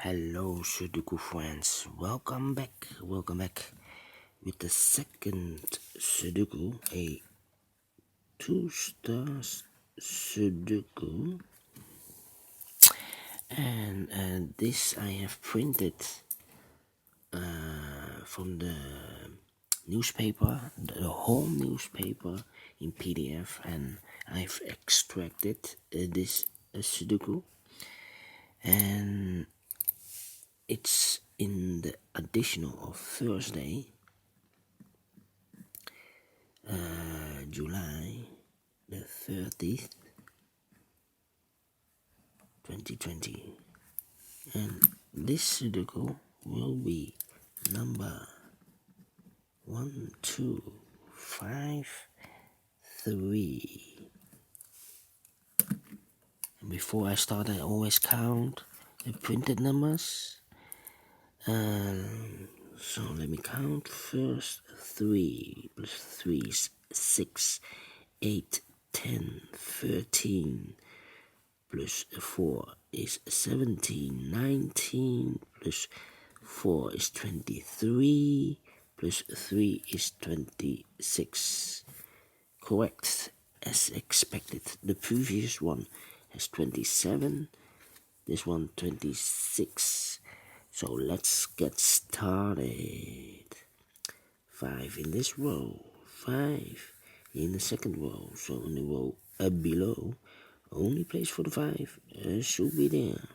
Hello Sudoku friends, welcome back with the second Sudoku, a Two Stars Sudoku, and this I have printed from the newspaper, the whole newspaper in PDF, and I've extracted this Sudoku, and it's in the additional of Thursday, July the 30th, 2020, and this Sudoku will be number 1253. And before I start, I always count the printed numbers. So let me count first. 3 plus 3 is 6, 8, 10, 13 plus 4 is 17, 19 plus 4 is 23 plus 3 is 26. Correct, as expected. The previous one has 27, this one 26. So let's get started. 5 in this row, 5 in the second row, so in the row below, only place for the 5 should be there.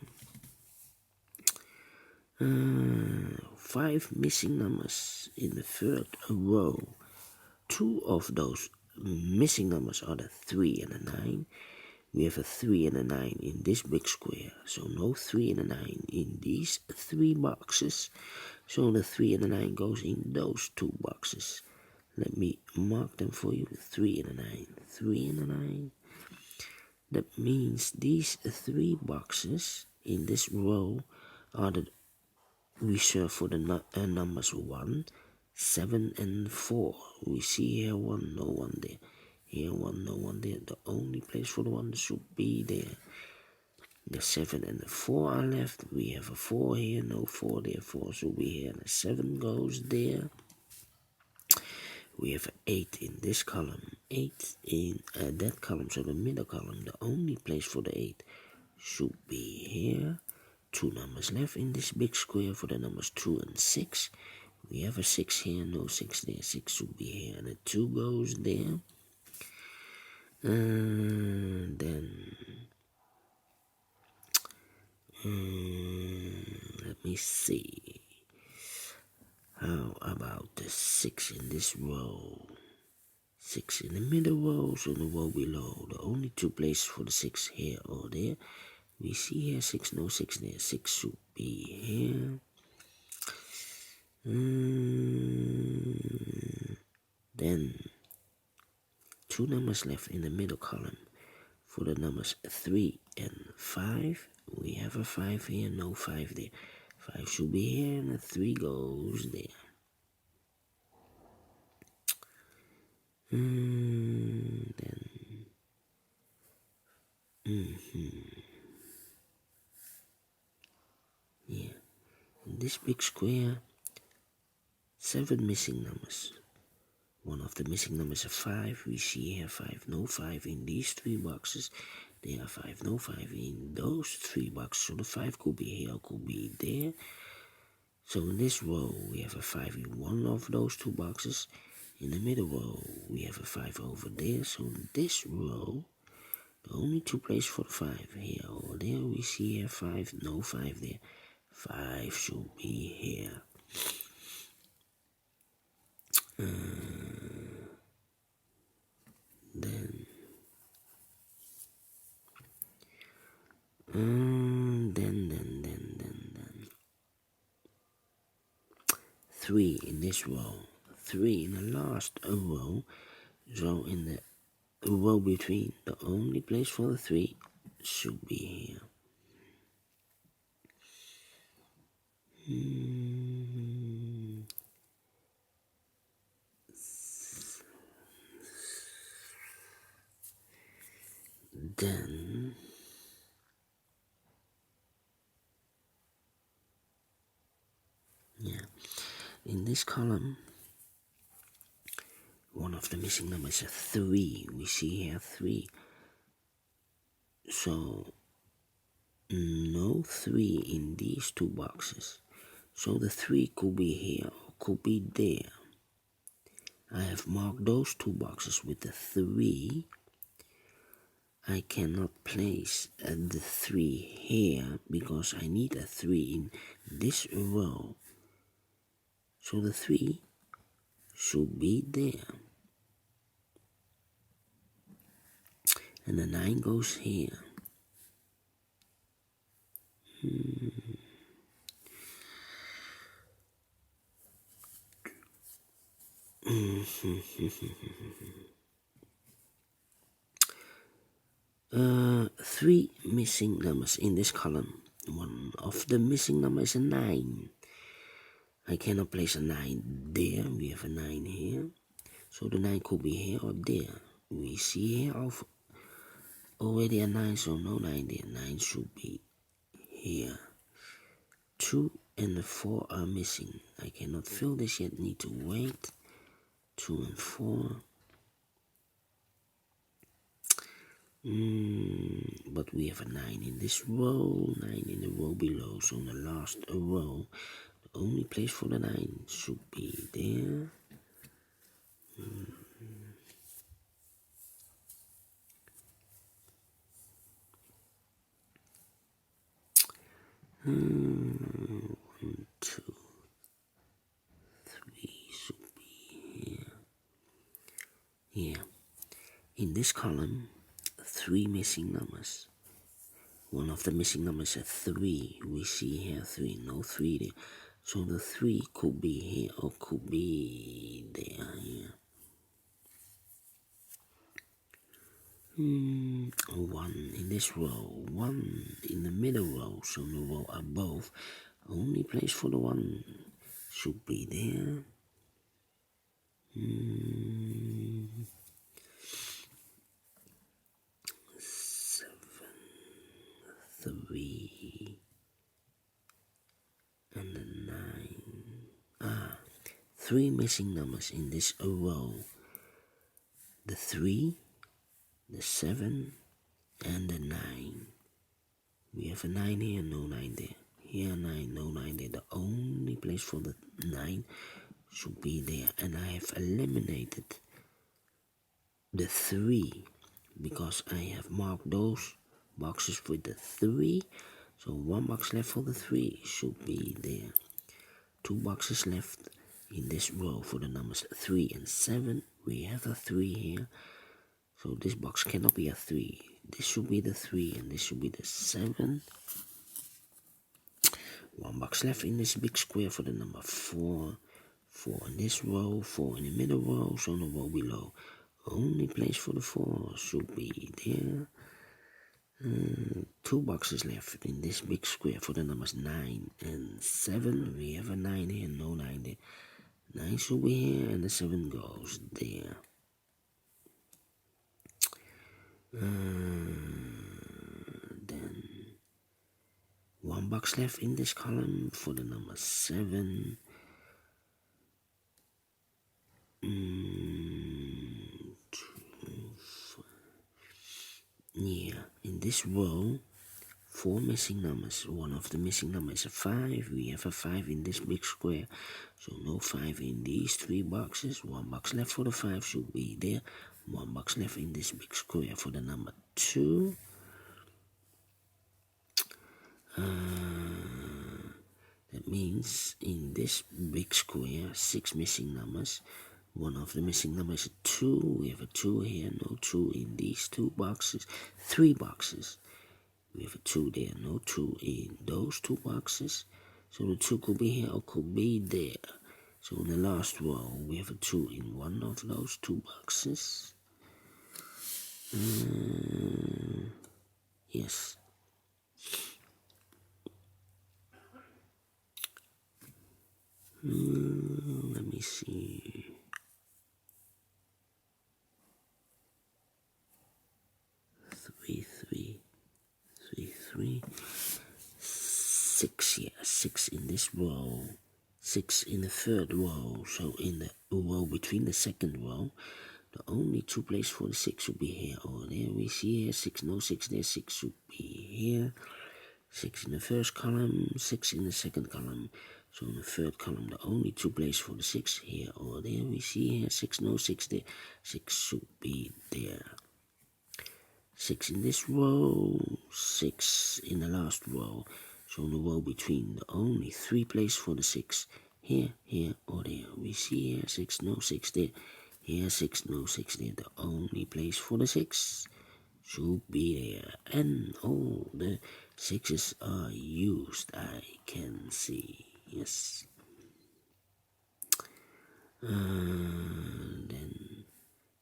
5 missing numbers in the third row. 2 of those missing numbers are the 3 and the 9. We have a 3 and a 9 in this big square, so no 3 and a 9 in these 3 boxes. So the 3 and the 9 goes in those 2 boxes. Let me mark them for you. 3 and a 9, 3 and a 9. That means these 3 boxes in this row are the reserved for the numbers 1, 7 and 4. We see here 1, no 1 there. Here 1, no 1 there. The only place for the 1 should be there. The 7 and the 4 are left. We have a 4 here, no 4 there. 4 should be here. The 7 goes there. We have 8 in this column, 8 in that column, so the middle column. The only place for the 8 should be here. 2 numbers left in this big square for the numbers 2 and 6. We have a 6 here, no 6 there. 6 should be here, and the 2 goes there. Then let me see. How about the 6 in this row? 6 in the middle row, so the row below. The only 2 places for the 6 here or there. We see here 6, no 6 there. 6 should be here. Then 2 numbers left in the middle column for the numbers 3 and 5. We have a 5 here, no 5 there. 5 should be here, and the 3 goes there. Yeah, in this big square, 7 missing numbers. One of the missing numbers is 5. We see here 5, no 5 in these 3 boxes. There are 5, no 5 in those 3 boxes. So the 5 could be here, could be there. So in this row, we have a 5 in one of those 2 boxes. In the middle row, we have a 5 over there. So in this row, the only 2 places for the 5 here or there. We see here 5, no 5 there. 5 should be here. Then 3 in this row, 3 in the last row. So in the row between, the only place for the 3 should be here. Then In this column, one of the missing numbers is 3. We see here 3. So, no 3 in these two boxes. So the 3 could be here or could be there. I have marked those two boxes with the 3. I cannot place the 3 here because I need a 3 in this row. So the 3 should be there. And the 9 goes here. Three missing numbers in this column. One of the missing numbers is a 9. I cannot place a 9 there. We have a 9 here. So the 9 could be here or there. We see here of already a 9, so no 9 there. 9 should be here. 2 and the 4 are missing. I cannot fill this yet. Need to wait. 2 and 4. But we have a 9 in this row, 9 in the row below. So in the last row, the only place for the 9 should be there. 1, 2, 3 should be here. Here. In this column, 3 missing numbers. One of the missing numbers is 3. We see here 3, no 3 there. So the 3 could be here or could be there. Here. 1 in this row, 1 in the middle row, so the row above. Only place for the 1 should be there. 7, 3, and the 9. 3 missing numbers in this row. The 3, the 7, and the 9. We have a 9 here, no 9 there. Here 9, no 9 there. The only place for the 9 should be there. And I have eliminated the 3 because I have marked those boxes with the 3. So 1 box left for the 3 should be there. 2 boxes left in this row for the numbers 3 and 7. We have a 3 here. So this box cannot be a 3. This should be the 3 and this should be the 7. 1 box left in this big square for the number 4. 4 in this row, 4 in the middle row, so the row below. Only place for the 4 should be there. 2 boxes left in this big square for the numbers 9 and 7. We have a 9 here, no 9 there. 9 should be here and the 7 goes there. Then 1 box left in this column for the number 7. Yeah, in this row, 4 missing numbers. One of the missing numbers is a 5. We have a 5 in this big square. So no 5 in these 3 boxes. 1 box left for the 5 should be there. 1 box left in this big square for the number 2. That means in this big square, 6 missing numbers. One of the missing numbers is 2. We have a 2 here, no 2 in these 2 boxes. 3 boxes. We have a 2 there, no 2 in those 2 boxes. So the 2 could be here or could be there. So in the last row, we have a 2 in one of those 2 boxes. Yes. Let me see. 3, 3, 3, 3. 6, yeah, 6 in this row. 6 in the third row. So in the row between the second row, the only two places for the 6 should be here or there. We see here 6, no 6 there, 6 should be here. 6 in the first column, 6 in the second column. So in the third column, the only two places for the 6 here or there. We see here 6, no 6 there, 6 should be there. 6 in this row, 6 in the last row. So in the row between, the only three places for the 6 here, here or there. We see here 6, no 6 there. Here 6, no 6 there. The only place for the 6 should be there. And all the 6s are used, I can see. Yes. Then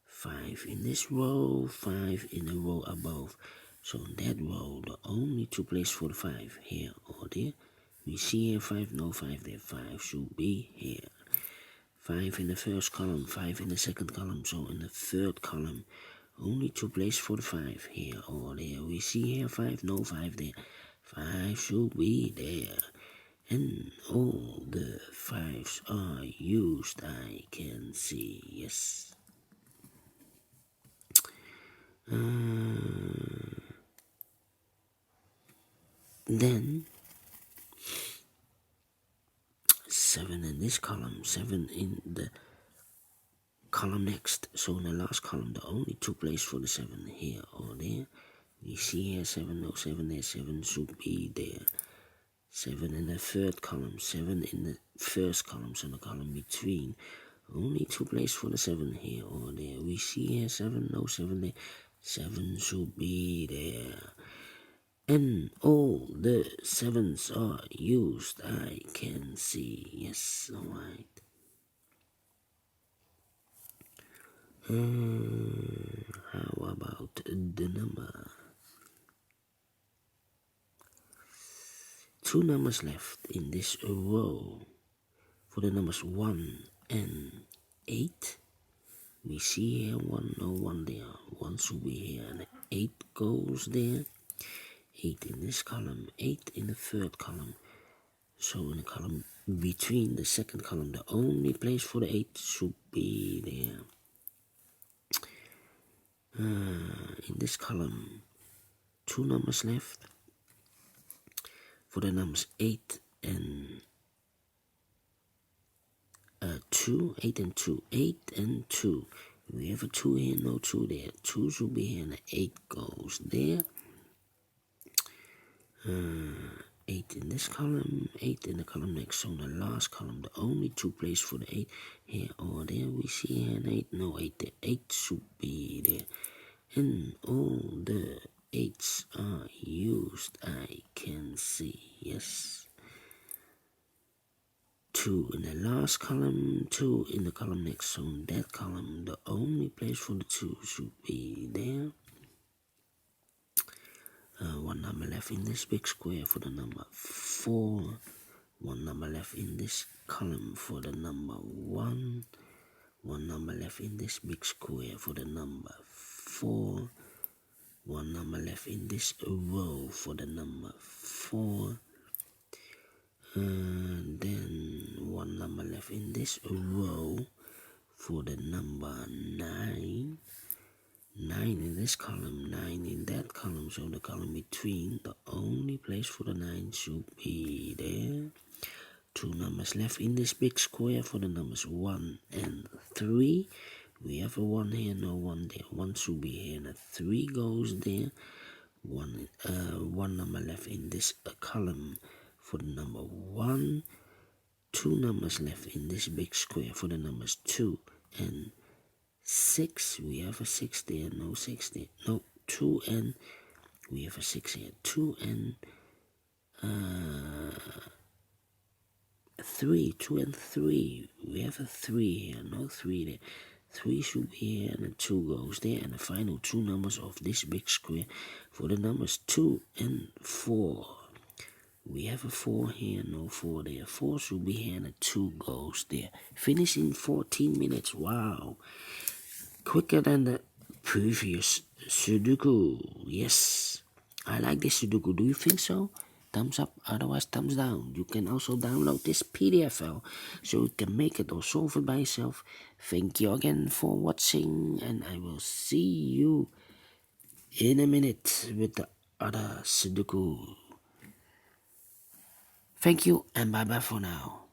5 in this row, 5 in the row above. So in that row, the only two places for the 5 here or there. We see here 5, no 5 there. 5 should be here. 5 in the first column, 5 in the second column. So in the third column, only two places for the 5 here or there. We see here 5, no 5 there. 5 should be there. And all the 5s are used, I can see. Yes. Then 7 in this column, 7 in the column next. So in the last column, the only two places for the 7 here or there. We see here 7, no 7 there, 7 should be there. 7 in the third column, 7 in the first column, so the column between. Only two places for the 7 here or there. We see here 7, no 7 there. 7 should be there. And all the 7s are used, I can see. Yes, alright. How about the number? 2 numbers left in this row. For the numbers 1 and 8, we see here 1, no 1 there. 1 should be here, and 8 goes there. 8 in this column, 8 in the third column. So in the column between the second column, the only place for the 8 should be there. In this column, 2 numbers left. For the numbers 8 and 2, 8 and 2, 8 and 2. We have a 2 here, no 2 there. 2 should be here, and 8 goes there. 8 in this column, 8 in the column next. So in the last column, the only two places for the 8 here or there. We see here an 8, no 8 there. 8 should be there. And all the 8s are used, I can see. Yes. 2 in the last column, 2 in the column next. So in that column, the only place for the 2 should be there. 1 number left in this big square for the number 4. 1 number left in this column for the number 1. 1 number left in this big square for the number 4. 1 number left in this row for the number 4. Then 1 number left in this row for the number 9. 9 in this column, 9 in that column, so the column between, the only place for the 9 should be there. 2 numbers left in this big square for the numbers 1 and 3. We have a 1 here, no 1 there. 1 should be here, and a 3 goes there. 1 number left in this column for the number 1. 2 numbers left in this big square for the numbers 2 and 6. We have a 6 there, no 6 there. No, 2 and we have a 6 here. 2 and 3. 2 and 3. We have a 3 here, no 3 there. 3 should be here, and a 2 goes there. And the final 2 numbers of this big square for the numbers 2 and 4. We have a 4 here, no 4 there. 4 should be here, and a 2 goes there. Finish in 14 minutes. Wow. Quicker than the previous Sudoku. Yes. I like this Sudoku. Do you think so? thumbs up, otherwise thumbs down. You can also download this PDF file so you can make it or solve it by yourself. Thank you again for watching, and I will see you in a minute with the other Sudoku. Thank you and bye bye for now.